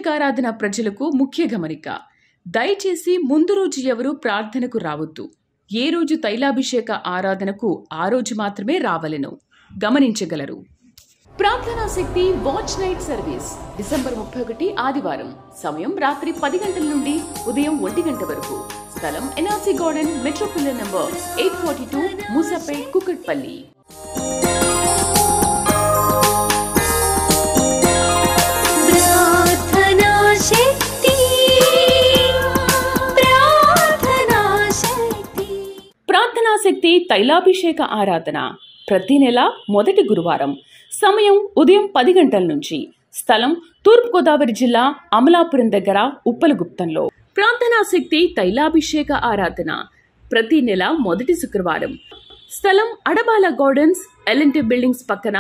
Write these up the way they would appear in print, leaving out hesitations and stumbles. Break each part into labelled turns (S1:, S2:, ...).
S1: తైలాభిషేకారాధన ప్రజలకు ముఖ్య గమనిక. దయచేసి ముందు రోజు ఎవరూ ప్రార్థనకు రావద్దు. ఏ రోజు తైలాభిషేక ఆరాధనకు ఆ రోజు మాత్రమే రావలెను గమనించగలరు. ప్రార్థనా శక్తి వాచ్ నైట్ సర్వీస్ డిసెంబర్ 31 ఆదివారం. సమయం రాత్రి 10 గంటల నుండి ఉదయం 1 గంట వరకు. స్థలం NRC garden, metro pillar number 842, Moosapet, Kukatpally. ప్రార్థనా శక్తి తైలాభిషేక ఆరాధన ప్రతి నెల మొదటి గురువారం. సమయం ఉదయం 10 గంటల నుంచి. స్థలం తూర్పుగోదావరి జిల్లా అమలాపురం దగ్గర ఉప్పలగుప్తంలో. ప్రార్థనా శక్తి తైలాభిషేక ఆరాధన ప్రతి నెల మొదటి శుక్రవారం. స్థలం అడబాల గార్డెన్స్, ఎల్ఎన్టీ బిల్డింగ్స్ పక్కన,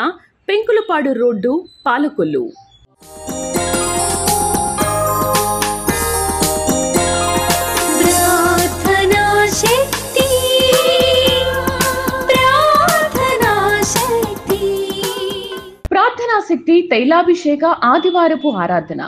S1: పెంకులపాడు రోడ్డు, పాలకొల్లు. ప్రార్థనా శక్తి తైలాభిషేక ఆదివారపు ఆరాధన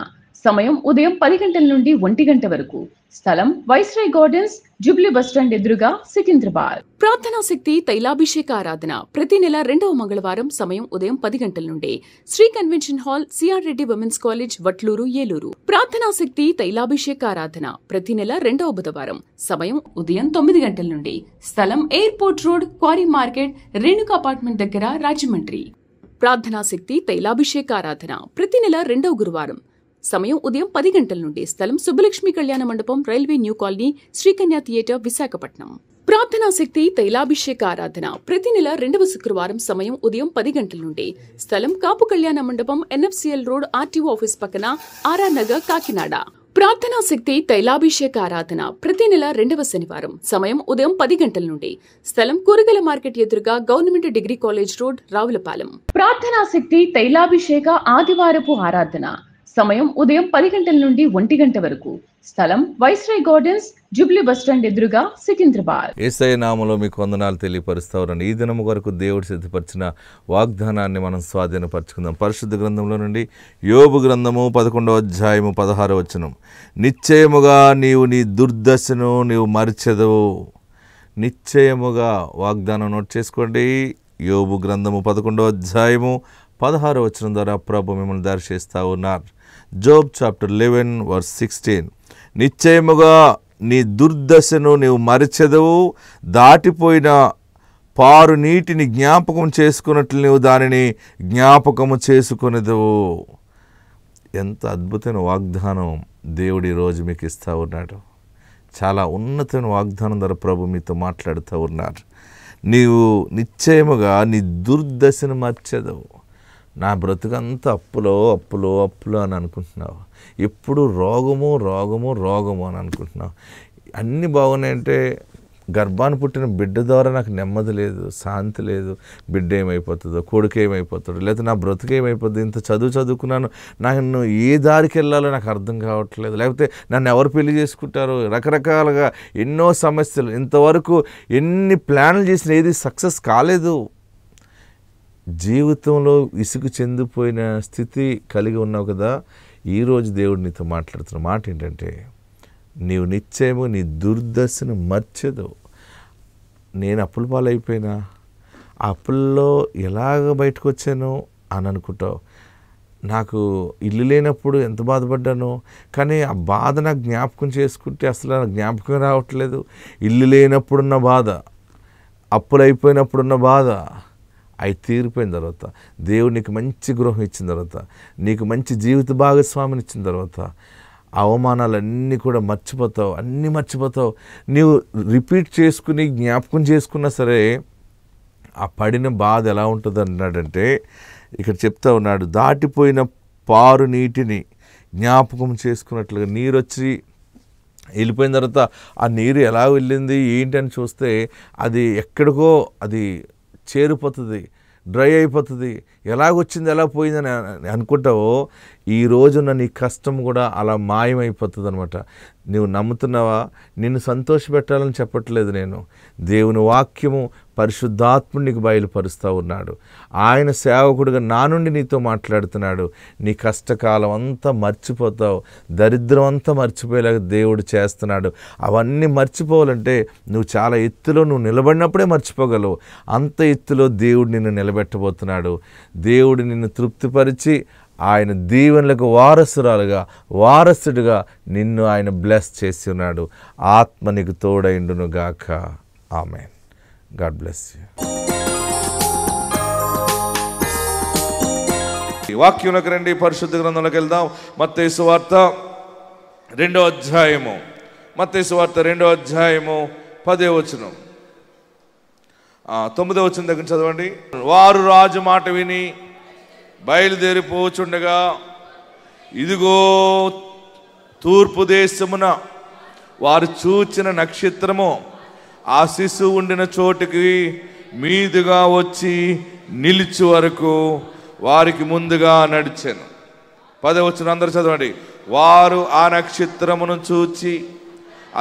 S1: సమయం ఉదయం 10 గంటల నుండి 1 గంట వరకు. స్థలం వైస్రాయ్ గార్డెన్స్, జూబ్లీ బస్టాండ్ ఎదురుగా, సికింద్రాబాద్. ప్రార్థనా శక్తి తైలాభిషేక ఆరాధన ప్రతి నెల 2వ మంగళవారం. సమయం ఉదయం 10 గంటల నుండి. Shri convention hall, CR Reddy women's college, Vatluru, Eluru. ప్రార్థనా శక్తి తైలాభిషేక ఆరాధన ప్రతి నెల 2వ బుధవారం. సమయం ఉదయం 9 గంటల నుండి. స్థలం airport road, quarry market, Renuka apartment దగ్గర, రాజమండ్రి. ప్రార్థనా శక్తి తైలాభిషేక ఆరాధన ప్రతి నెల 2వ గురువారం. సమయం ఉదయం 10 గంటల నుండి. స్థలం సుబ్బలక్ష్మి కళ్యాణ మండపం, railway new colony, Sri Kanya theatre, Visakhapatnam. ప్రార్థనా శక్తి తైలాభిషేక ఆరాధన ప్రతి నెల 2వ శుక్రవారం. సమయం ఉదయం 10 గంటల నుండి. స్థలం కాపు కళ్యాణ మండపం, ఎన్ఎఫ్సిఎల్ రోడ్, ఆర్టీఓ ఆఫీస్ పక్కన, ఆర్ఆర్ నగర్, కాకినాడ. ప్రార్థనా శక్తి తైలాభిషేక ఆరాధన ప్రతి నెల 2వ శనివారం. సమయం ఉదయం 10 గంటల నుండి. స్థలం కూరగాయల మార్కెట్ ఎదురుగా, government degree college road, Ravulapalem. ప్రార్థనా శక్తి తైలాభిషేక ఆదివారపు ఆరాధన సమయం ఉదయం 10 గంటల నుండి 1 గంట వరకు. స్థలం వైస్రాయ్ గార్డెన్స్, జూబ్లీ బస్టాండ్ ఎదురుగా, సికింద్రాబాద్.
S2: యేసయ్య నామములో మీకు వందనాలు తెలియపరుస్తారని ఈ దినము వరకు దేవుడు సిద్ధపరిచిన వాగ్దానాన్ని మనం స్వాధీనపరచుకుందాం. పరిశుద్ధ గ్రంథంలో నుండి యోబు గ్రంథము 11వ అధ్యాయము 16వ వచనం. నిశ్చయముగా నీవు నీ దుర్దశను నీవు మరిచెదవు. నిశ్చయముగా వాగ్దానం నోట్ చేసుకోండి. యోబు గ్రంథము 11వ అధ్యాయము 16వ వచనం ద్వారా ప్రభు మిమ్మల్ని దర్శిస్తూ ఉన్నారు. Job chapter 11 verse 16. నిశ్చయముగా నీ దుర్దశను నీవు మరిచెదవు, దాటిపోయిన పారు నీటిని జ్ఞాపకం చేసుకున్నట్లు నీవు దానిని జ్ఞాపకము చేసుకునేదవు. ఎంత అద్భుతమైన వాగ్దానం దేవుడు ఈరోజు మీకు ఇస్తూ ఉన్నాడు. చాలా ఉన్నతమైన వాగ్దానం ద్వారా ప్రభు మీతో మాట్లాడుతూ ఉన్నారు. నీవు నిశ్చయముగా నీ దుర్దశను మర్చెదవు. నా బ్రతుకంతా అప్పులో అప్పులో అప్పులో అని అనుకుంటున్నావు. ఎప్పుడు రోగము రోగము రోగము అని అనుకుంటున్నావు. అన్నీ బాగున్నాయంటే గర్భాన్ని పుట్టిన బిడ్డ ద్వారా నాకు నెమ్మది లేదు, శాంతి లేదు. బిడ్డ ఏమైపోతుందో, కొడుకు ఏమైపోతాడో, లేకపోతే నా బ్రతుకు ఏమైపోతుంది, ఇంత చదువుకున్నాను, నన్ను ఏ దారికి వెళ్ళాలో నాకు అర్థం కావట్లేదు, లేకపోతే నన్ను ఎవరు పెళ్లి చేసుకుంటారో, రకరకాలుగా ఎన్నో సమస్యలు. ఇంతవరకు ఎన్ని ప్లాన్లు చేసినా ఏది సక్సెస్ కాలేదు. జీవితంలో విసుగు చెందిపోయిన స్థితి కలిగి ఉన్నావు కదా. ఈరోజు దేవుడు నీతో మాట్లాడుతున్న మాట ఏంటంటే, నీవు నిశ్చయము నీ దుర్దశను మర్చెదు. నేను అప్పుల పాలైపోయినా, ఆ అప్పుల్లో ఎలాగ బయటకు వచ్చాను అని అనుకుంటావు. నాకు ఇల్లు లేనప్పుడు ఎంత బాధపడ్డాను, కానీ ఆ బాధ నాకు జ్ఞాపకం చేసుకుంటే అసలు నాకు జ్ఞాపకం రావట్లేదు. ఇల్లు లేనప్పుడున్న బాధ, అప్పులైపోయినప్పుడున్న బాధ, అవి తీరిపోయిన తర్వాత, దేవుడు నీకు మంచి గృహం ఇచ్చిన తర్వాత, నీకు మంచి జీవిత భాగస్వామిని ఇచ్చిన తర్వాత, అవమానాలన్నీ కూడా మర్చిపోతావు, అన్నీ మర్చిపోతావు. నీవు రిపీట్ చేసుకుని జ్ఞాపకం చేసుకున్నా సరే ఆ పడిన బాధ ఎలా ఉంటుంది అన్నాడంటే, ఇక్కడ చెప్తా ఉన్నాడు, దాటిపోయిన పారు నీటిని జ్ఞాపకం చేసుకున్నట్లుగా. నీరు వచ్చి వెళ్ళిపోయిన తర్వాత ఆ నీరు ఎలా వెళ్ళింది ఏంటి అని చూస్తే అది ఎక్కడికో అది చేరిపోతుంది, డ్రై అయిపోతుంది. ఎలాగొచ్చింది ఎలా పోయిందని అనుకుంటావో, ఈ రోజున నీ కష్టం కూడా అలా మాయమైపోతుంది అనమాట. నువ్వు నమ్ముతున్నావా? నిన్ను సంతోషపెట్టాలని చెప్పట్లేదు నేను. దేవుని వాక్యము పరిశుద్ధాత్ముడు నీకు బయలుపరుస్తూ ఉన్నాడు. ఆయన సేవకుడిగా నా నుండి నీతో మాట్లాడుతున్నాడు. నీ కష్టకాలం అంతా మర్చిపోతావు, దరిద్రం అంతా మర్చిపోయేలాగా దేవుడు చేస్తున్నాడు. అవన్నీ మర్చిపోవాలంటే నువ్వు చాలా ఎత్తులో నువ్వు నిలబడినప్పుడే మర్చిపోగలవు. అంత ఎత్తులో దేవుడు నిన్ను నిలబెట్టబోతున్నాడు. దేవుడు నిన్ను తృప్తిపరిచి ఆయన దీవెనలకు వారసుడిగా నిన్ను ఆయన బ్లెస్ చేసి ఉన్నాడు. ఆత్మ నీకు తోడైండును గాక. ఆమేన్. God bless you. ఈ వాక్యంలోకి రండి, పరిశుద్ధ గ్రంథంలోకి వెళ్దాం. మత్తయి సువార్త 2వ అధ్యాయము, మత్తయి సువార్త 2వ అధ్యాయము 10వ వచనం, 9వ వచనం దగ్గర చదవండి. వారు రాజు మాట విని బయలుదేరిపోచుండగా ఇదిగో తూర్పు దేశమున వారు చూచిన నక్షత్రము ఆ శిశువు ఉండిన చోటుకి మీదుగా వచ్చి నిలిచి వరకు వారికి ముందుగా నడిచాను. 10వ వచనం అందరూ చదవండి. వారు ఆ నక్షత్రమును చూచి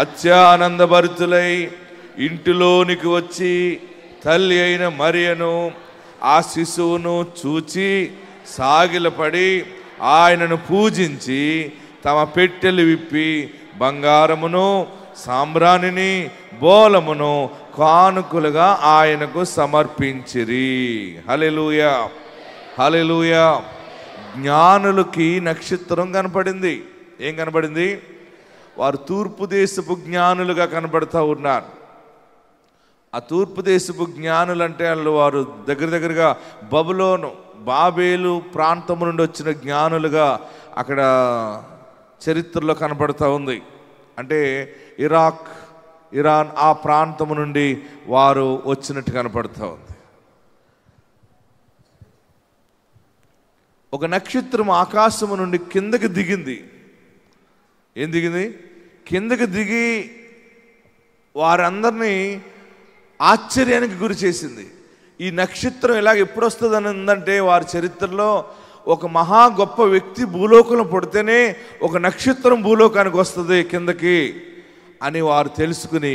S2: అత్యానందభరితులై ఇంటిలోనికి వచ్చి తల్లి అయిన మరియను ఆ శిశువును చూచి సాగిలపడి ఆయనను పూజించి తమ పెట్టెలు విప్పి బంగారమును సాంబ్రాణిని బోలమును కానుకలుగా ఆయనకు సమర్పించిరి. హల్లెలూయా, హల్లెలూయా. జ్ఞానులకి నక్షత్రం కనపడింది. ఏం కనపడింది? వారు తూర్పు దేశపు జ్ఞానులుగా కనబడుతూ ఉన్నారు. ఆ తూర్పు దేశపు జ్ఞానులు అంటే వారు దగ్గరగా బబులోను, బాబేలు ప్రాంతము నుండి వచ్చిన జ్ఞానులుగా అక్కడ చరిత్రలో కనపడుతూ ఉంది. అంటే ఇరాక్, ఇరాన్ ఆ ప్రాంతము నుండి వారు వచ్చినట్టు కనపడుతూ ఉంది. ఒక నక్షత్రం ఆకాశము నుండి కిందకి దిగింది. ఏం దిగింది? కిందకి దిగి వారందరినీ ఆశ్చర్యానికి గురి చేసింది. ఈ నక్షత్రం ఇలాగ ఎప్పుడు వస్తుందని ఉందంటే, వారి చరిత్రలో ఒక మహా గొప్ప వ్యక్తి భూలోకంలో పుడితేనే ఒక నక్షత్రం భూలోకానికి వస్తుంది కిందకి అని వారు తెలుసుకుని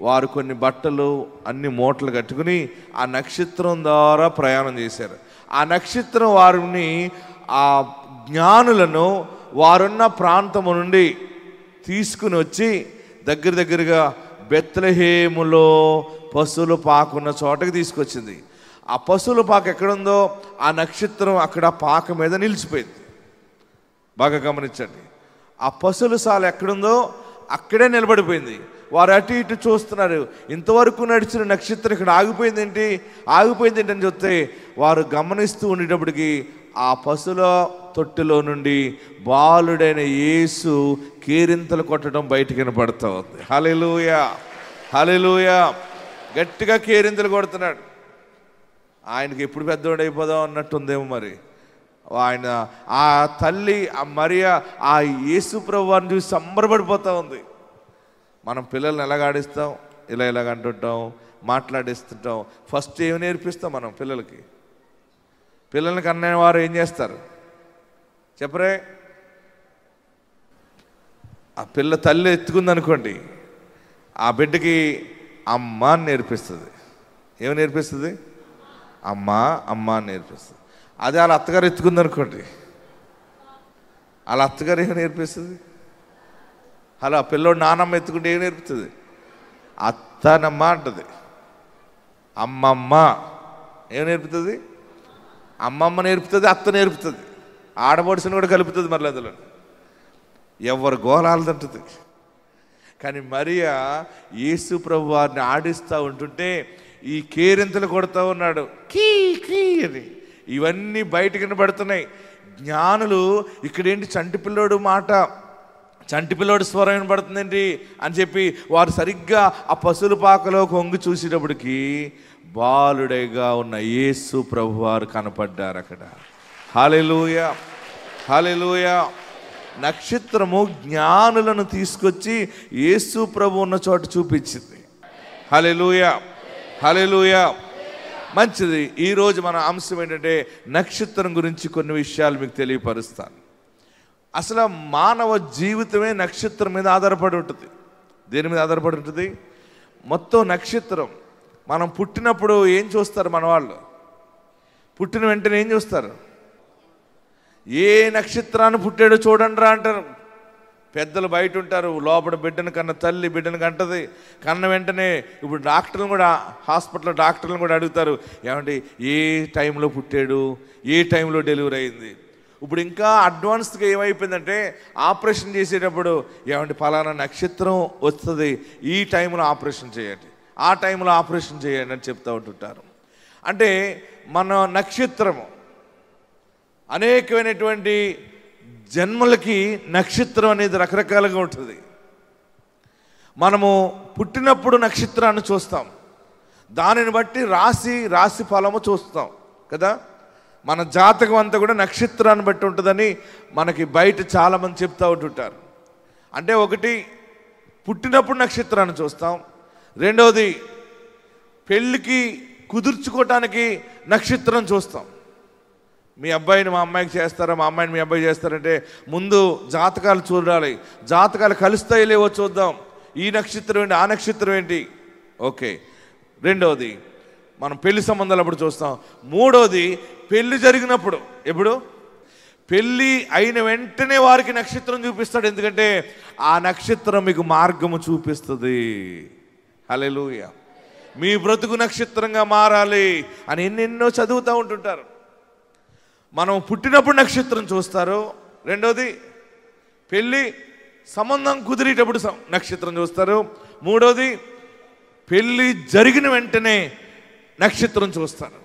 S2: వారు కొన్ని బట్టలు అన్ని మూటలు కట్టుకుని ఆ నక్షత్రం ద్వారా ప్రయాణం చేశారు. ఆ నక్షత్రం వారిని, ఆ జ్ఞానులను వారున్న ప్రాంతము నుండి తీసుకుని వచ్చి దగ్గరగా బెత్లెహేములో పశువుల పాక ఉన్న చోటకి తీసుకొచ్చింది. ఆ పశువుల పాక ఎక్కడుందో ఆ నక్షత్రం అక్కడ పాక మీద నిలిచిపోయింది. బాగా గమనించండి. ఆ పశువుల సాల ఎక్కడుందో అక్కడే నిలబడిపోయింది. వారు అటు ఇటు చూస్తున్నారు. ఇంతవరకు నడిచిన నక్షత్రం ఇక్కడ ఆగిపోయింది ఏంటి అని చెప్తే వారు గమనిస్తూ ఉండేటప్పటికి ఆ పశువుల తొట్టిలో నుండి బాలుడైన యేసు కేరింతలు కొట్టడం బయటికి వినపడుతూ ఉంది. హల్లెలూయా, హల్లెలూయా. గట్టిగా కేరింతలు కొడుతున్నాడు. ఆయనకి ఎప్పుడు పెద్దోడు అయిపోదాం అన్నట్టుందేమో మరి. ఆయన ఆ తల్లి ఆ మరియా ఆ యేసు ప్రభువాన్ని చూసి సంబరపడిపోతూ ఉంది. మనం పిల్లల్ని ఎలాగాడిస్తాం? ఇలాగ అంటుంటాం, మాట్లాడిస్తుంటాం. ఫస్ట్ ఏమి నేర్పిస్తాం మనం పిల్లలకి? పిల్లలకి అన్నవారు ఏం చేస్తారు చెప్పరే? ఆ పిల్ల తల్లి ఎత్తుకుందనుకోండి, ఆ బిడ్డకి అమ్మ అని నేర్పిస్తుంది. ఏమి నేర్పిస్తుంది? అమ్మ అని నేర్పిస్తుంది. అదే వాళ్ళ అత్తగారు ఎత్తుకుందనుకోండి, వాళ్ళ అత్తగారు ఏమి నేర్పిస్తుంది? అలా పిల్లోడు నానమ్మ ఎత్తుకుంటే ఏం నేర్పుతుంది? అత్తనమ్మ అంటుంది. అమ్మమ్మ ఏం నేర్పుతుంది? అమ్మమ్మ నేర్పుతుంది, అత్త నేర్పుతుంది, ఆడపడుచుని కూడా కలుపుతుంది. మళ్ళీ అందులో ఎవరు గోలాలదంటుంది. కానీ మరియా యేసు ప్రభు వారిని ఆడిస్తూ ఉంటుంటే ఈ కేరింతలు కొడుతూ ఉన్నాడు, కీ కీ అని. ఇవన్నీ బయటకు వినబడుతున్నాయి. జ్ఞానులు ఇక్కడేంటి చంటి పిల్లోడు మాట, చంటి పిల్లోడు స్వరం వినబడుతుందేంటి అని చెప్పి వారు సరిగ్గా ఆ పశువుల పాకలో కొంగు చూసేటప్పటికి బాలుడైగా ఉన్న యేసు ప్రభు వారు కనపడ్డారు అక్కడ. హల్లెలూయా, హల్లెలూయా. నక్షత్రము జ్ఞానులను తీసుకొచ్చి యేసు ప్రభు ఉన్న చోట చూపించింది. హల్లెలూయా, హల్లెలూయా. మంచిది. ఈరోజు మన అంశం ఏంటంటే నక్షత్రం గురించి కొన్ని విషయాలు మీకు తెలియపరుస్తాను. అసలు మానవ జీవితమే నక్షత్రం మీద ఆధారపడి ఉంటుంది. దేని మీద ఆధారపడి ఉంటుంది? మొత్తం నక్షత్రం. మనం పుట్టినప్పుడు ఏం చూస్తారు మన వాళ్ళు? పుట్టిన వెంటనే ఏం చూస్తారు? ఏ నక్షత్రాన్ని పుట్టాడో చూడండి రా అంటారు. పెద్దలు బయట ఉంటారు, లోపల బిడ్డను కన్న తల్లి బిడ్డను కంటది. కన్న వెంటనే ఇప్పుడు డాక్టర్లు కూడా, హాస్పిటల్లో డాక్టర్లను కూడా అడుగుతారు, ఏమంటే ఏ టైంలో పుట్టాడు, ఏ టైంలో డెలివరీ అయింది. ఇప్పుడు ఇంకా అడ్వాన్స్గా ఏమైపోయిందంటే ఆపరేషన్ చేసేటప్పుడు ఏమంటే ఫలానా నక్షత్రం వస్తుంది, ఈ టైంలో ఆపరేషన్ చేయండి, ఆ టైంలో ఆపరేషన్ చేయండి అని చెప్తూ ఉంటుంటారు. అంటే మన నక్షత్రము అనేకమైనటువంటి జన్మలకి నక్షత్రం అనేది రకరకాలుగా ఉంటుంది. మనము పుట్టినప్పుడు నక్షత్రాన్ని చూస్తాం, దానిని బట్టి రాశి ఫలము చూస్తాం కదా. మన జాతకం అంతా కూడా నక్షత్రాన్ని బట్టి ఉంటుందని మనకి బయట చాలామంది చెప్తూ ఉంటుంటారు. అంటే ఒకటి పుట్టినప్పుడు నక్షత్రాన్ని చూస్తాం, రెండవది పెళ్ళికి కుదుర్చుకోవటానికి నక్షత్రం చూస్తాం. మీ అబ్బాయిని మా అమ్మాయికి చేస్తారా, మా అమ్మాయిని మీ అబ్బాయి చేస్తారంటే ముందు జాతకాలు చూడాలి. జాతకాలు కలుస్తాయి లేవో చూద్దాం. ఈ నక్షత్రం ఏంటి, ఆ నక్షత్రం ఏంటి, ఓకే. రెండవది మనం పెళ్లి సంబంధాలు అప్పుడు చూస్తాం. మూడవది పెళ్లి జరిగినప్పుడు. ఎప్పుడు? పెళ్ళి అయిన వెంటనే వారికి నక్షత్రం చూపిస్తాడు. ఎందుకంటే ఆ నక్షత్రం మీకు మార్గము చూపిస్తుంది. హల్లెలూయా. మీ బ్రతుకు నక్షత్రంగా మారాలి అని ఎన్నెన్నో చదువుతూ ఉంటుంటారు. మనం పుట్టినప్పుడు నక్షత్రం చూస్తారు. రెండోది పెళ్ళి సంబంధం కుదిరేటప్పుడు నక్షత్రం చూస్తారు. మూడోది పెళ్ళి జరిగిన వెంటనే నక్షత్రం చూస్తారు.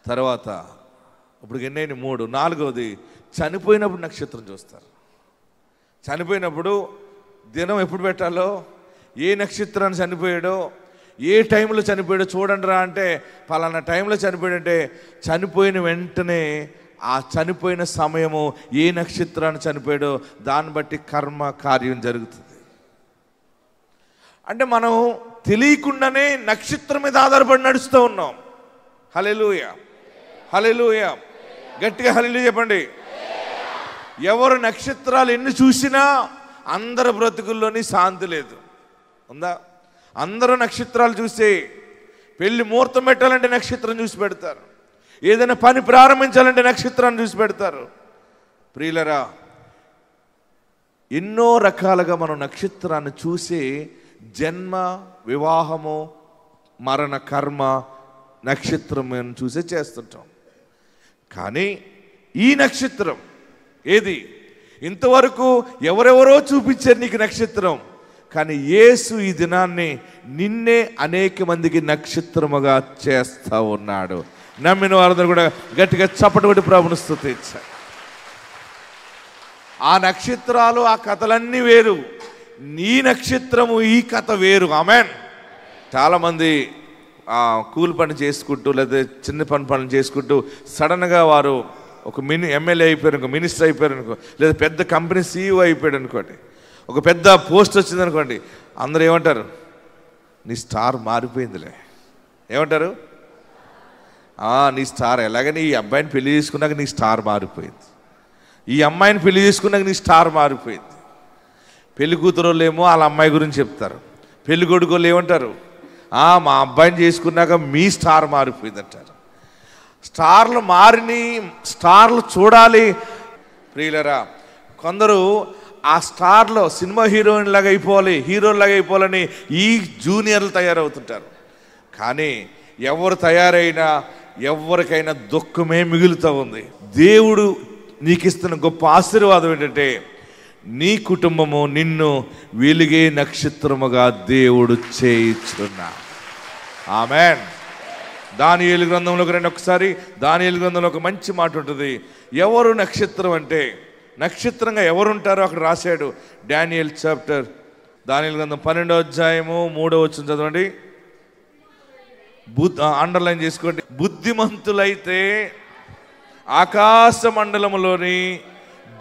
S2: తర్వాత ఇప్పుడు ఎన్నైనా 3. నాలుగవది చనిపోయినప్పుడు నక్షత్రం చూస్తారు. చనిపోయినప్పుడు దినం ఎప్పుడు పెట్టాలో, ఏ నక్షత్రాన్ని చనిపోయాడో, ఏ టైంలో చనిపోయాడో చూడండి రా అంటే పలానా టైంలో చనిపోయాడంటే చనిపోయిన వెంటనే ఆ చనిపోయిన సమయము ఏ నక్షత్రాన్ని చనిపోయాడో దాన్ని బట్టి కర్మ కార్యం జరుగుతుంది. అంటే మనం తెలియకుండానే నక్షత్రం మీద ఆధారపడి నడుస్తూ ఉన్నాం. హల్లెలూయా, హల్లెలూయా. గట్టిగా హల్లెలూయా చెప్పండి. ఎవరు నక్షత్రాలు ఎన్ని చూసినా అందరి బ్రతుకుల్లోని శాంతి లేదు. ఉందా? అందరూ నక్షత్రాలు చూసి పెళ్లి ముహూర్తం పెట్టాలంటే నక్షత్రం చూసి పెడతారు, ఏదైనా పని ప్రారంభించాలంటే నక్షత్రాన్ని చూసి పెడతారు. ప్రియులరా, ఎన్నో రకాలుగా మనం నక్షత్రాన్ని చూసి జన్మ, వివాహము, మరణ, కర్మ నక్షత్రం చూసే చేస్తుంటాం. కానీ ఈ నక్షత్రం ఏది? ఇంతవరకు ఎవరెవరో చూపించారు నీకు నక్షత్రం, కానీ యేసు ఈ దినాన్ని నిన్నే అనేక మందికి నక్షత్రముగా చేస్తూ ఉన్నాడు. నమ్మిన వారందరూ కూడా గట్టిగా చప్పటి కొట్టి ప్రభువును స్తుతించారు. ఆ నక్షత్రాలు, ఆ కథలన్నీ వేరు, నీ నక్షత్రము, ఈ కథ వేరు. ఆమెన్. చాలామంది కూలి పని చేసుకుంటూ లేదా చిన్న పనులు చేసుకుంటూ సడన్గా వారు ఒక ఎమ్మెల్యే అయిపోయారు అనుకో, మినిస్టర్ అయిపోయారు అనుకో, లేదా పెద్ద కంపెనీ CEO అయిపోయాడు అనుకోండి, ఒక పెద్ద పోస్ట్ వచ్చిందనుకోండి, అందరూ ఏమంటారు? నీ స్టార్ మారిపోయిందిలే. ఏమంటారు? నీ స్టార్ ఎలాగని ఈ అబ్బాయిని పెళ్లి చేసుకున్నాక నీ స్టార్ మారిపోయింది, ఈ అమ్మాయిని పెళ్లి చేసుకున్నాక నీ స్టార్ మారిపోయింది. పెళ్లి కూతురోళ్ళేమో వాళ్ళ అమ్మాయి గురించి చెప్తారు, పెళ్లి కొడుకోళ్ళు ఏమంటారు? మా అబ్బాయిని చేసుకున్నాక మీ స్టార్ మారిపోయింది అంటారు. స్టార్లు మారిని, స్టార్లు చూడాలి. ప్రియులరా, కొందరు ఆ స్టార్లో సినిమా హీరోయిన్ లాగా అయిపోవాలి, హీరోలాగా అయిపోవాలని ఈ జూనియర్లు తయారవుతుంటారు. కానీ ఎవరు తయారైనా ఎవరికైనా దుఃఖమే మిగులుతూ ఉంది. దేవుడు నీకు ఇస్తున్న గొప్ప ఆశీర్వాదం ఏంటంటే నీ కుటుంబము నిన్ను వెలిగే నక్షత్రముగా దేవుడు చేయించున్నా. ఆమెన్. దానియేలు గ్రంథంలోకి రండి ఒకసారి. దానియేలు గ్రంథంలో ఒక మంచి మాట ఉంటుంది. ఎవరు నక్షత్రం అంటే, నక్షత్రంగా ఎవరుంటారో అక్కడ రాశాడు. డానియేల్ చాప్టర్, దానియేలు గ్రంథం 12వ అధ్యాయము 3వ వచనం చదవండి. అండర్లైన్ చేసుకోండి. బుద్ధిమంతులైతే ఆకాశ మండలములోని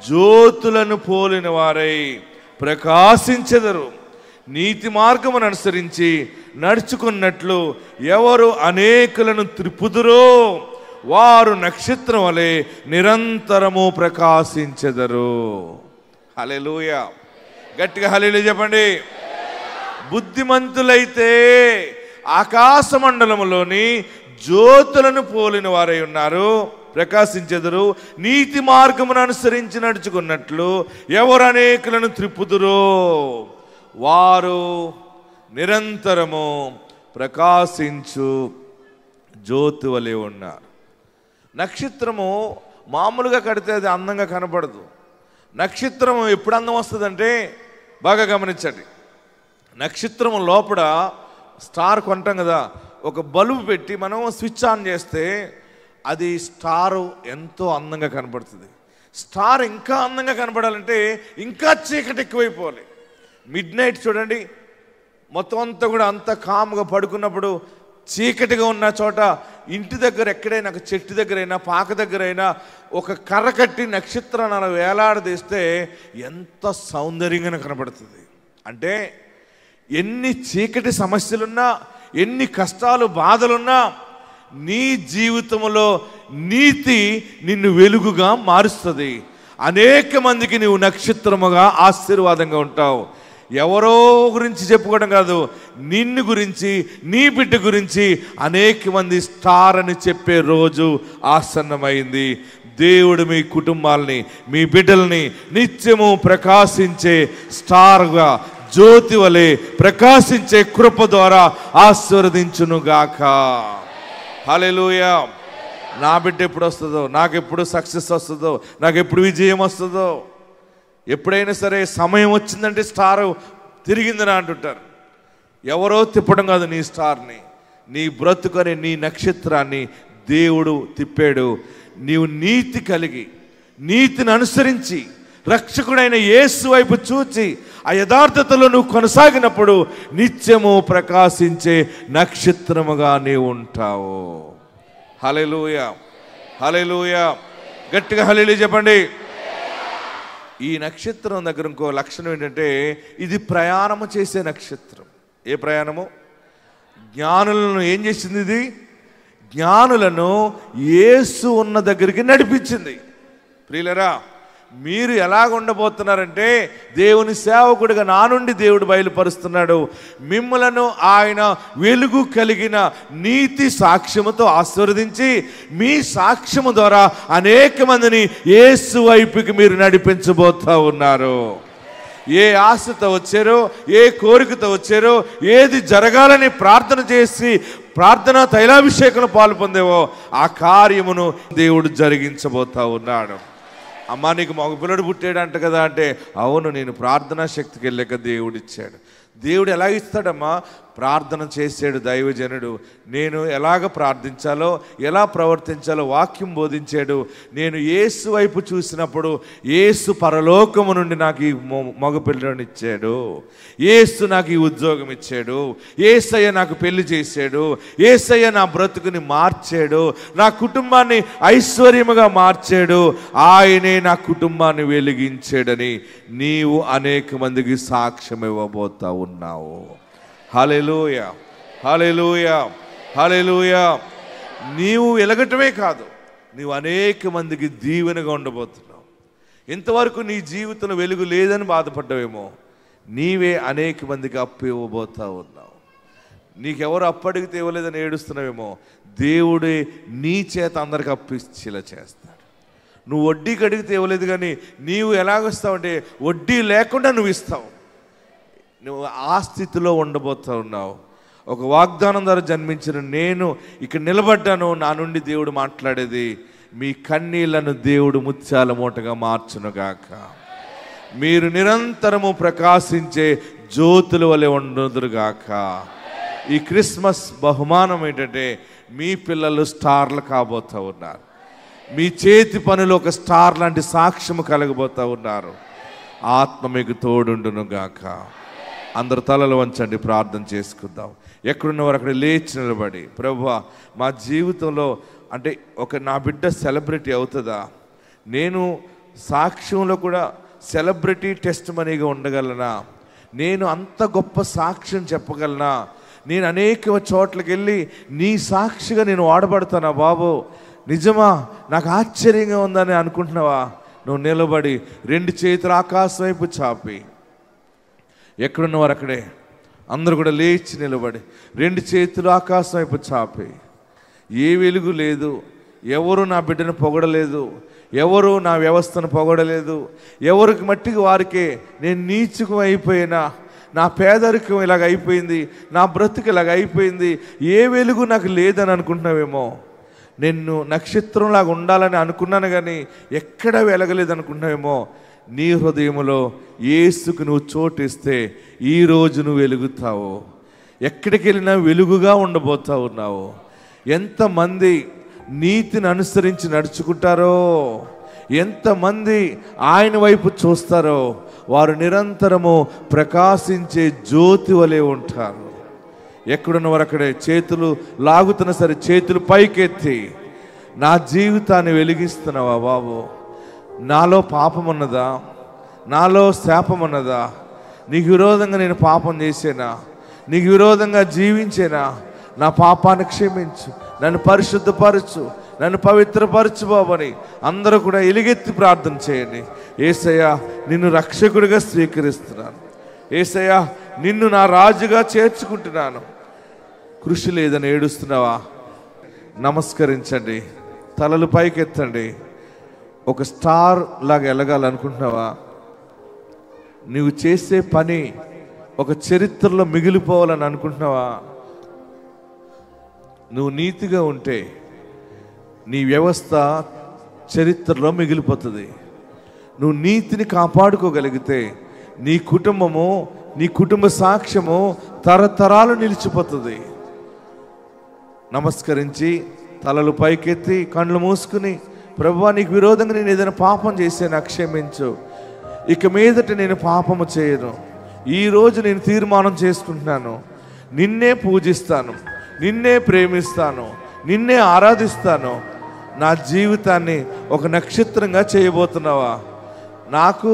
S2: జ్యోతులను పోలిన వారై ప్రకాశించెదరు. నీతి మార్గమును అనుసరించి నడుచుకున్నట్లు ఎవరు అనేకులను త్రిప్పుదురో వారు నక్షత్రం వలె నిరంతరము ప్రకాశించెదరు. హల్లెలూయా, గట్టిగా హల్లెలూయా చెప్పండి. బుద్ధిమంతులైతే ఆకాశ మండలములోని జ్యోతులను పోలిన వారై ఉన్నారు, ప్రకాశించెదరు. నీతి మార్గమును అనుసరించి నడుచుకున్నట్లు ఎవరు అనేకులను త్రిప్పుదురో వారు నిరంతరము ప్రకాశించు జ్యోతి వలె ఉన్నారు. నక్షత్రము మామూలుగా కడితే అది అందంగా కనపడదు. నక్షత్రం ఎప్పుడు అందం వస్తుందంటే, బాగా గమనించండి, నక్షత్రం లోపల స్టార్ కొంటాం కదా, ఒక బల్బు పెట్టి మనం స్విచ్ ఆన్ చేస్తే అది స్టారు ఎంతో అందంగా కనపడుతుంది. స్టార్ ఇంకా అందంగా కనపడాలంటే ఇంకా చీకటి ఎక్కువైపోవాలి. మిడ్ నైట్ చూడండి, మొత్తం అంతా కూడా అంత కామ్గా పడుకున్నప్పుడు చీకటిగా ఉన్న చోట ఇంటి దగ్గర ఎక్కడైనా ఒక చెట్టు దగ్గరైనా పాక దగ్గరైనా ఒక కర్ర కట్టి నక్షత్రాన్ని అలా వేలాడదీస్తే ఎంత సౌందర్యంగా కనపడుతుంది. అంటే ఎన్ని చీకటి సమస్యలున్నా, ఎన్ని కష్టాలు బాధలున్నా, నీ జీవితంలో నీతి నిన్ను వెలుగుగా మారుస్తుంది. అనేక మందికి నీవు నక్షత్రముగా ఆశీర్వాదంగా ఉంటావు. ఎవరో గురించి చెప్పుకోవడం కాదు, నిన్ను గురించి, నీ బిడ్డ గురించి అనేక మంది స్టార్ అని చెప్పే రోజు ఆసన్నమైంది. దేవుడు మీ కుటుంబాలని, మీ బిడ్డల్ని నిత్యము ప్రకాశించే స్టార్గా, జ్యోతి వలె ప్రకాశించే కృప ద్వారా ఆశీర్వదించునుగాక. హల్లెలూయా. నా బిడ్డ ఎప్పుడు వస్తుందో, నాకు ఎప్పుడు సక్సెస్ వస్తుందో, నాకు ఎప్పుడు విజయం వస్తుందో, ఎప్పుడైనా సరే సమయం వచ్చిందంటే స్టార్ తిరిగిందని అంటుంటారు. ఎవరో తిప్పడం కాదు నీ స్టార్ని, నీ బ్రతుకని నీ నక్షత్రాన్ని దేవుడు తిప్పాడు. నీవు నీతి కలిగి, నీతిని అనుసరించి, రక్షకుడైన యేసు వైపు చూచి ఆ యథార్థతలో నువ్వు కొనసాగినప్పుడు నిత్యము ప్రకాశించే నక్షత్రముగా నీవు ఉంటావు. హల్లెలూయా, హల్లెలూయా, గట్టిగా హల్లెలూయా చెప్పండి. ఈ నక్షత్రం దగ్గర ఇంకో లక్షణం ఏంటంటే, ఇది ప్రయాణము చేసే నక్షత్రం. ఏ ప్రయాణము? జ్ఞానులను ఏం చేసింది? ఇది జ్ఞానులను యేసు ఉన్న దగ్గరికి నడిపించింది. ప్రియులరా, మీరు ఎలాగ ఉండబోతున్నారంటే, దేవుని సేవకుడిగా నా నుండి దేవుడు బయలుపరుస్తున్నాడు, మిమ్మలను ఆయన వెలుగు కలిగిన నీతి సాక్ష్యముతో ఆశీర్వదించి మీ సాక్ష్యము ద్వారా అనేక మందిని యేసు వైపుకి మీరు నడిపించబోతా ఉన్నారు. ఏ ఆశతో వచ్చారో, ఏ కోరికతో వచ్చారో, ఏది జరగాలని ప్రార్థన చేసి ప్రార్థన తైలాభిషేకంలో పాలు పొందేవో ఆ కార్యమును దేవుడు జరిగించబోతా ఉన్నాడు. అమ్మా, నీకు మగపిల్లడు పుట్టాడంట కదా అంటే, అవును, నేను ప్రార్థనా శక్తికి వెళ్ళాక దేవుడు ఇచ్చాడు. దేవుడు ఎలా ఇస్తాడమ్మా? ప్రార్థన చేసాడు దైవజనుడు. నేను ఎలాగ ప్రార్థించాలో, ఎలా ప్రవర్తించాలో వాక్యం బోధించాడు. నేను యేసు వైపు చూసినప్పుడు యేసు పరలోకము నుండి నాకు ఈ మగపిల్లని ఇచ్చాడు, యేసు నాకు ఈ ఉద్యోగం ఇచ్చాడు, యేసయ్య నాకు పెళ్లి చేశాడు, యేసయ్య నా బ్రతుకుని మార్చాడు, నా కుటుంబాన్ని ఐశ్వర్యముగా మార్చాడు, ఆయనే నా కుటుంబాన్ని వెలిగించాడని నీవు అనేక మందికి సాక్ష్యం ఇవ్వబోతా ఉన్నావు. హల్లెలూయా, హల్లెలూయా, హల్లెలూయా. నీవు వెలగటమే కాదు, నీవు అనేక మందికి దీవెనగా ఉండబోతున్నావు. ఇంతవరకు నీ జీవితంలో వెలుగు లేదని బాధపడ్డావేమో, నీవే అనేక మందికి అప్పు ఇవ్వబోతా ఉన్నావు. నీకెవరు అప్పు అడిగితే ఇవ్వలేదని ఏడుస్తున్నావేమో, దేవుడే నీ చేత అందరికి అప్పు ఇచ్చేలా చేస్తాడు. నువ్వు వడ్డీకి అడిగితే ఇవ్వలేదు, కానీ నీవు ఎలాగొస్తావంటే వడ్డీ లేకుండా నువ్వు ఇస్తావు. నువ్వు ఆ స్థితిలో ఉండబోతా ఉన్నావు. ఒక వాగ్దానం ద్వారా జన్మించిన నేను ఇక్కడ నిలబడ్డాను. నా నుండి దేవుడు మాట్లాడేది, మీ కన్నీళ్లను దేవుడు ముత్యాల మూటగా మార్చునుగాక. మీరు నిరంతరము ప్రకాశించే జ్యోతుల వలె ఉండుదురుగాక. ఈ క్రిస్మస్ బహుమానం ఏంటంటే, మీ పిల్లలు స్టార్లు కాబోతూ ఉన్నారు. మీ చేతి పనులు ఒక స్టార్ లాంటి సాక్ష్యము కలగబోతూ ఉన్నారు. ఆత్మ మీకు తోడుండునుగాక. అందరు తలలు వంచండి, ప్రార్థన చేసుకుందాం. ఎక్కడున్నవారు అక్కడ లేచి నిలబడి, ప్రభువా, మా జీవితంలో అంటే నా బిడ్డ సెలబ్రిటీ అవుతుందా? నేను సాక్ష్యంలో కూడా సెలబ్రిటీ టెస్ట్ మనీగా ఉండగలనా? నేను అంత గొప్ప సాక్ష్యం చెప్పగలనా? నేను అనేక చోట్లకి వెళ్ళి నీ సాక్షిగా నేను వాడబడతానా బాబు? నిజమా? నాకు ఆశ్చర్యంగా ఉందని అనుకుంటున్నావా? నువ్వు నిలబడి 2 చేతులు ఆకాశం వైపు చాపి, ఎక్కడున్నవారు అక్కడే అందరూ కూడా లేచి నిలబడి 2 చేతులు ఆకాశం వైపు చాపి, ఏ వెలుగు లేదు, ఎవరు నా బిడ్డను పొగడలేదు, ఎవరు నా వ్యవస్థను పొగడలేదు, ఎవరికి మట్టికి వారికే నేను నీచుకం అయిపోయినా, నా పేదరికం ఇలాగ అయిపోయింది, నా బ్రతుకు ఇలాగ అయిపోయింది, ఏ వెలుగు నాకు లేదని అనుకుంటున్నావేమో. నేను నక్షత్రంలాగా ఉండాలని అనుకున్నాను కానీ ఎక్కడ వెలగలేదు అనుకుంటున్నావేమో. నీ హృదయంలో యేసుకు నువ్వు చోటిస్తే ఈరోజు నువ్వు వెలుగుతావు. ఎక్కడికి వెళ్ళినా వెలుగుగా ఉండబోతా ఉన్నావు. ఎంతమంది నీతిని అనుసరించి నడుచుకుంటారో, ఎంతమంది ఆయన వైపు చూస్తారో వారు నిరంతరము ప్రకాశించే జ్యోతి వలె ఉంటారు. ఎక్కడున్నవారు అక్కడే చేతులు లాగుతున్న సరే చేతులు పైకెత్తి, నా జీవితాన్ని వెలిగిస్తున్నావా బాబు? నాలో పాపం ఉన్నదా? నాలో శాపం ఉన్నదా? నీకు విరోధంగా నేను పాపం చేసేనా? నీకు విరోధంగా జీవించేనా? నా పాపాన్ని క్షమించు, నన్ను పరిశుద్ధపరచు, నన్ను పవిత్రపరచు బాబని అందరూ కూడా ఎలుగెత్తి ప్రార్థన చేయండి. యేసయ్యా, నిన్ను రక్షకుడిగా స్వీకరిస్తున్నాను. యేసయ్యా, నిన్ను నా రాజుగా చేర్చుకుంటున్నాను. కృషి లేదని ఏడుస్తున్నావా? నమస్కరించండి, తలలు పైకెత్తండి. ఒక స్టార్ లాగా ఎలగాలనుకుంటున్నావా? నువ్వు చేసే పని ఒక చరిత్రలో మిగిలిపోవాలని అనుకుంటున్నావా? నువ్వు నీతిగా ఉంటే నీ వ్యవస్థ చరిత్రలో మిగిలిపోతుంది. నువ్వు నీతిని కాపాడుకోగలిగితే నీ కుటుంబము, నీ కుటుంబ సాక్ష్యము తరతరాలు నిలిచిపోతుంది. నమస్కరించి తలలు పైకెత్తి కళ్ళు మూసుకుని, ప్రభువా, నీకు విరోధంగా నేను ఏదైనా పాపం చేశాను, క్షమించు. ఇక మీదట నేను పాపము చేయను. ఈరోజు నేను తీర్మానం చేసుకుంటున్నాను, నిన్నే పూజిస్తాను, నిన్నే ప్రేమిస్తాను, నిన్నే ఆరాధిస్తాను. నా జీవితాన్ని ఒక నక్షత్రంగా చేయబోతున్నావా? నాకు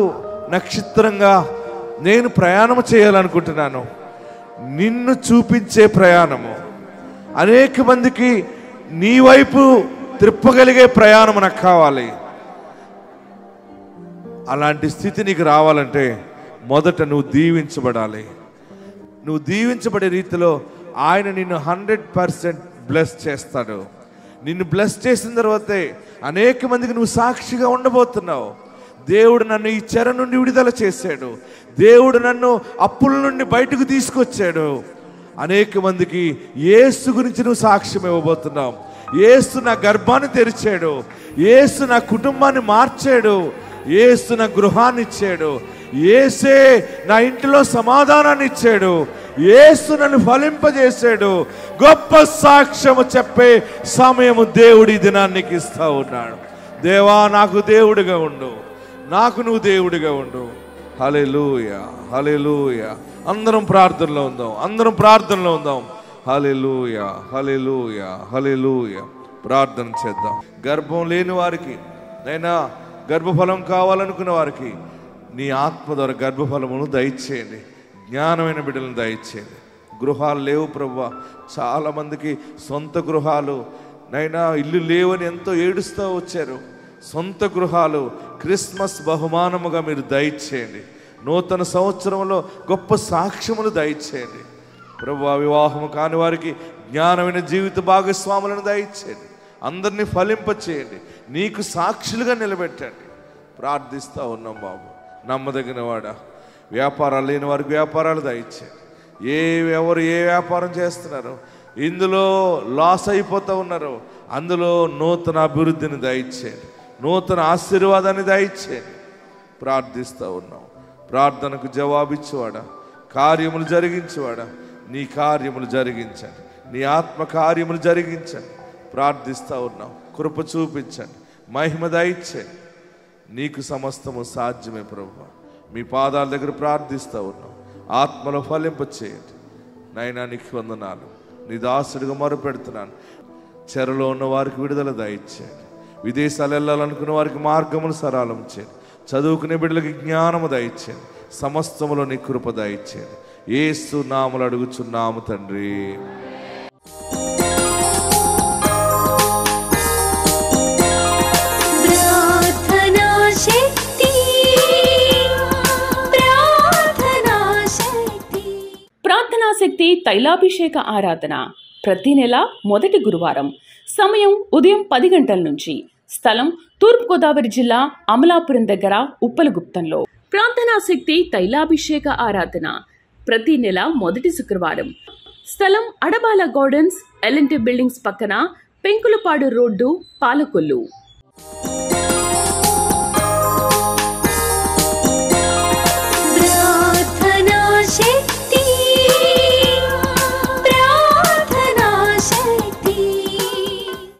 S2: నక్షత్రంగా నేను ప్రయాణం చేయాలనుకుంటున్నాను. నిన్ను చూపించే ప్రయాణము, అనేక మందికి నీ వైపు త్రిప్పగలిగే ప్రయాణం నాకు కావాలి. అలాంటి స్థితి నీకు రావాలంటే మొదట నువ్వు దీవించబడాలి. నువ్వు దీవించబడే రీతిలో ఆయన నిన్ను 100% బ్లెస్ చేస్తాడు. నిన్ను బ్లెస్ చేసిన తర్వాతే అనేక మందికి నువ్వు సాక్షిగా ఉండబోతున్నావు. దేవుడు నన్ను ఈ చెర నుండి విడుదల చేశాడు, దేవుడు నన్ను అప్పుల నుండి బయటకు తీసుకొచ్చాడు. అనేక మందికి యేసు గురించి నువ్వు సాక్ష్యం ఇవ్వబోతున్నావు. యేసు నా గర్భాన్ని తెరిచాడు, యేసు నా కుటుంబాన్ని మార్చాడు, యేసు నా గృహాన్ని ఇచ్చాడు, యేసే నా ఇంటిలో సమాధానాన్ని ఇచ్చాడు, యేసు నన్ను ఫలింపజేశాడు. గొప్ప సాక్ష్యము చెప్పే సమయము దేవుడి దినానికి ఇస్తా ఉన్నాడు. దేవా, నాకు దేవుడిగా ఉండు, నాకు నువ్వు దేవుడిగా ఉండు. హల్లెలూయా, హల్లెలూయా. అందరం ప్రార్థనలో ఉందాం, అందరం ప్రార్థనలో ఉందాం. హల్లెలూయా, హల్లెలూయా, హల్లెలూయా. ప్రార్థన చేద్దాం. గర్భం లేని వారికి, నైనా గర్భఫలం కావాలనుకున్న వారికి నీ ఆత్మ ద్వారా గర్భఫలమును దయచేయండి. జ్ఞానమైన బిడ్డలను దయచేయండి. గృహాలు లేవు ప్రభువా, చాలామందికి సొంత గృహాలు, నైనా ఇల్లు లేవని ఎంతో ఏడుస్తూ వచ్చారు. సొంత గృహాలు క్రిస్మస్ బహుమానముగా మీరు దయచేయండి. నూతన సంవత్సరంలో గొప్ప సాక్ష్యములు దయచేయండి ప్రభువా. వివాహము కాని వారికి జ్ఞానమైన జీవిత భాగస్వాములను దయచేయండి. అందరినీ ఫలింపచేయండి, నీకు సాక్షులుగా నిలబెట్టండి. ప్రార్థిస్తూ ఉన్నాం బాబు, నమ్మదగిన వాడా. వ్యాపారాలు లేని వారికి వ్యాపారాలు దయచేయండి. ఎవరు ఏ వ్యాపారం చేస్తున్నారు, ఇందులో లాస్ అయిపోతూ ఉన్నారు, అందులో నూతన అభివృద్ధిని దయచేయండి, నూతన ఆశీర్వాదాన్ని దయచేయండి. ప్రార్థిస్తూ ఉన్నాం. ప్రార్థనకు జవాబిచ్చేవాడా, కార్యములు జరిగించేవాడా, నీ కార్యములు జరిగించండి, నీ ఆత్మ కార్యములు జరిగించండి. ప్రార్థిస్తూ ఉన్నాం. కృప చూపించండి, మహిమ దయచేయండి. నీకు సమస్తము సాధ్యమే ప్రభువా. మీ పాదాల దగ్గర ప్రార్థిస్తూ ఉన్నాం. ఆత్మలో ఫలింప చేయండి నైనా. నీకు వందనాలు. నీ దాసుడిగా మొరపెడుతున్నాను. చెరలో ఉన్న వారికి విడుదల దయచేయండి. విదేశాలు వెళ్ళాలనుకున్న వారికి మార్గములు సరళం చేయండి. చదువుకునే బిడ్డలకి జ్ఞానము దయచేయండి. సమస్తములో నీ కృప దయచేయండి. యేసు నామములో అడుగుచున్నాము తండ్రి.
S1: శక్తి తైలాభిషేక ఆరాధన ప్రతి నెల మొదటి గురువారం. సమయం ఉదయం 10 గంటల నుంచి. స్థలం తూర్పుగోదావరి జిల్లా అమలాపురం దగ్గర ఉప్పలగుప్తంలో. ప్రార్థనా శక్తి తైలాభిషేక ఆరాధన ప్రతి నెల మొదటి శుక్రవారం. స్థలం అడబాల గార్డెన్స్, L&T బిల్డింగ్స్ పక్కన, పెంకులపాడు రోడ్డు, పాలకొల్లు.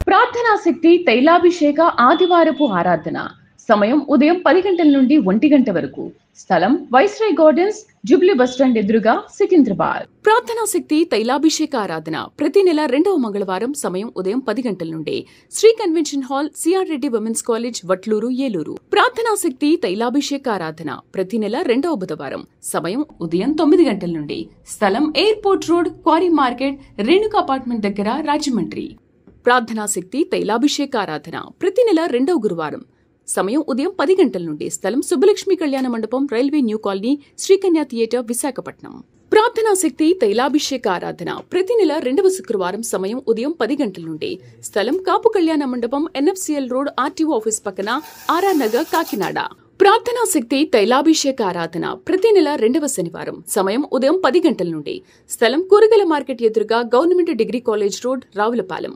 S1: ప్రార్థనా శక్తి తైలాభిషేక ఆదివారపు ఆరాధన సమయం ఉదయం 10 గంటల నుండి 1 గంట వరకు. స్థలం వైస్రాయ్ గార్డెన్స్, జూబ్లీ బస్టాండ్ ఎదురుగా, సికింద్రాబాద్. ప్రార్థనా శక్తి తైలాభిషేక ఆరాధన ప్రతి నెల 2వ మంగళవారం. సమయం ఉదయం 10 గంటల నుండి. Shri convention hall, CR Reddy women's college, Vatluru, Eluru. ప్రార్థనా శక్తి తైలాభిషేక ఆరాధన ప్రతి నెల 2వ బుధవారం. సమయం ఉదయం 9 గంటల నుండి. స్థలం airport road, quarry market, Renuka apartment దగ్గర, రాజమండ్రి. ప్రార్థనా శక్తి తైలాభిషేక ఆరాధన ప్రతి నెల 2వ గురువారం. సమయం ఉదయం 10 గంటల నుండి. స్థలం సుబ్బలక్ష్మి కళ్యాణ మండపం, railway new colony, Sri Kanya theatre, Visakhapatnam. ప్రార్థనా శక్తి తైలాభిషేక ఆరాధన ప్రతి నెల 2వ శుక్రవారం. సమయం ఉదయం 10 గంటల నుండి. స్థలం కాపు కళ్యాణ మండపం, NFCL రోడ్, RTO ఆఫీస్ పక్కన, ఆర్ఆర్ నగర్, కాకినాడ. ప్రార్థనా శక్తి తైలాభిషేక ఆరాధన ప్రతి నెల 2వ శనివారం. సమయం ఉదయం 10 గంటల నుండి. స్థలం కూరగాయల మార్కెట్ ఎదురుగా, government degree college road, Ravulapalem.